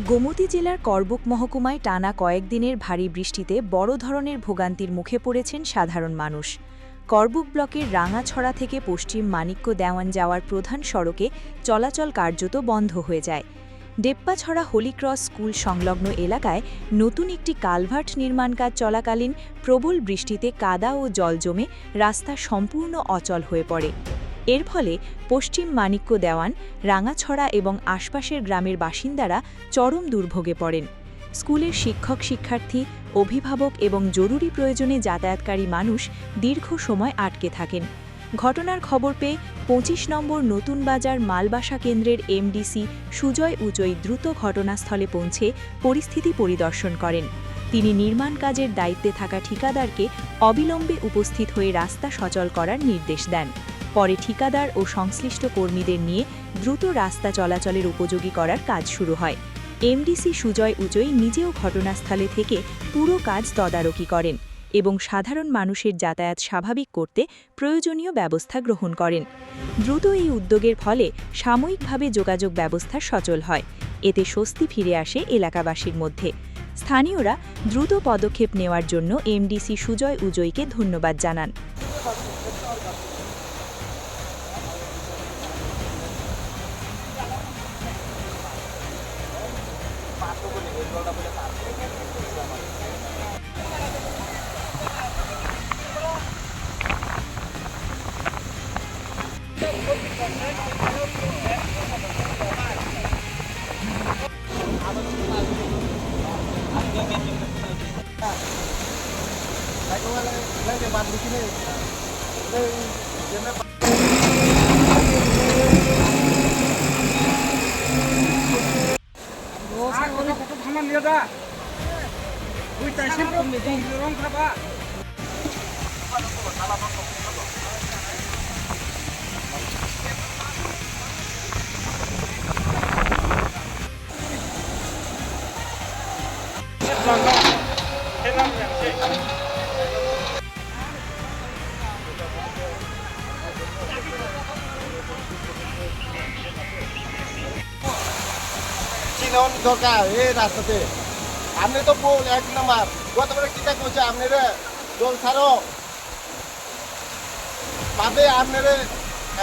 গোমতী জেলার করবুক মহকুমায় টানা কয়েকদিনের ভারী বৃষ্টিতে বড় ধরনের ভোগান্তির মুখে পড়েছেন সাধারণ মানুষ। করবুক ব্লকের রাঙাছড়া থেকে পশ্চিম মানিক্য দেওয়ান যাওয়ার প্রধান সড়কে চলাচল কার্যত বন্ধ হয়ে যায়। ডেপ্পাছড়া হোলিক্রস স্কুল সংলগ্ন এলাকায় নতুন একটি কালভার্ট নির্মাণ কাজ চলাকালীন প্রবল বৃষ্টিতে কাদা ও জল জমে রাস্তা সম্পূর্ণ অচল হয়ে পড়ে। এর ফলে পশ্চিম মানিক্য দেওয়ান, রাঙাছড়া এবং আশপাশের গ্রামের বাসিন্দারা চরম দুর্ভোগে পড়েন। স্কুলের শিক্ষক-শিক্ষার্থী, অভিভাবক এবং জরুরি প্রয়োজনে যাতায়াতকারী মানুষ দীর্ঘ সময় আটকে থাকেন। ঘটনার খবর পেয়ে ২৫ নম্বর নতুন বাজার মালবাসা কেন্দ্রের এমডিসি সুজয় উচই দ্রুত ঘটনাস্থলে পৌঁছে পরিস্থিতি পরিদর্শন করেন। তিনি নির্মাণ কাজের দায়িত্বে থাকা ঠিকাদারকে অবিলম্বে উপস্থিত হয়ে রাস্তা সচল করার নির্দেশ দেন। পরে ঠিকাদার ও সংশ্লিষ্ট কর্মীদের নিয়ে দ্রুত রাস্তা চলাচলের উপযোগী করার কাজ শুরু হয়। এমডিসি সুজয় উচই নিজেও ঘটনাস্থলে থেকে পুরো কাজ তদারকি করেন এবং সাধারণ মানুষের যাতায়াত স্বাভাবিক করতে প্রয়োজনীয় ব্যবস্থা গ্রহণ করেন। দ্রুত এই উদ্যোগের ফলে সাময়িকভাবে যোগাযোগ ব্যবস্থা সচল হয়। এতে স্বস্তি ফিরে আসে এলাকাবাসীর মধ্যে। স্থানীয়রা দ্রুত পদক্ষেপ নেওয়ার জন্য এমডিসি সুজয় উচইকে ধন্যবাদ জানান। দরকার এই রাস্তাতে আপনি তো বল এক নাম্বার গতবারে কিটা কইছে আপনারে জল ছাড়ো পাবে আপনারে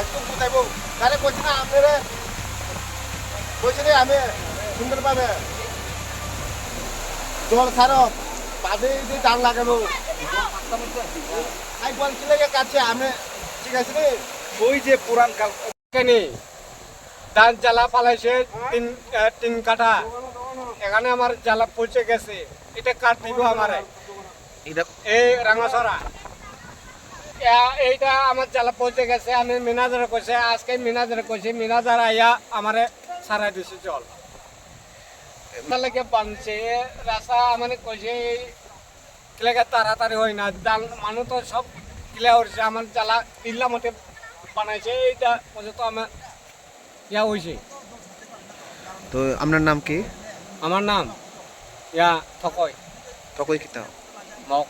একদম কোথায় বউ কারে কইছে না আপনারে কইছে রে আমি সুন্দর পাবে জল ছাড়ো পাবে যে টান লাগাবো আই বলছি লাগে কাছে আমি ঠিক আছে রে ওই যে পুরান কাল কেনে ধান জ্বালা পালাইছে তিন কাঠা এখানে আমার জ্বালা পৌঁছে গেছে এটা কাঠ দিব আমারে এই রাঙাছড়া এইটা আমার জ্বালা পৌঁছে গেছে আমি মিনাজারে কইছে আজকে মিনাজারে কইছি মিনাজার আইয়া আমারে সারাই দিছে জল লাগে বানছে রাস্তা মানে কইছে কিলাকে তাড়াতাড়ি হয় না মানুষ তো সব কিলা হচ্ছে আমার জ্বালা তিল্লা মতে বানাইছে এইটা পর্যন্ত আমার ইয়া হয়েছে। তো আপনার নাম কি? আমার নাম ইয়া থকই তকই কিতা মক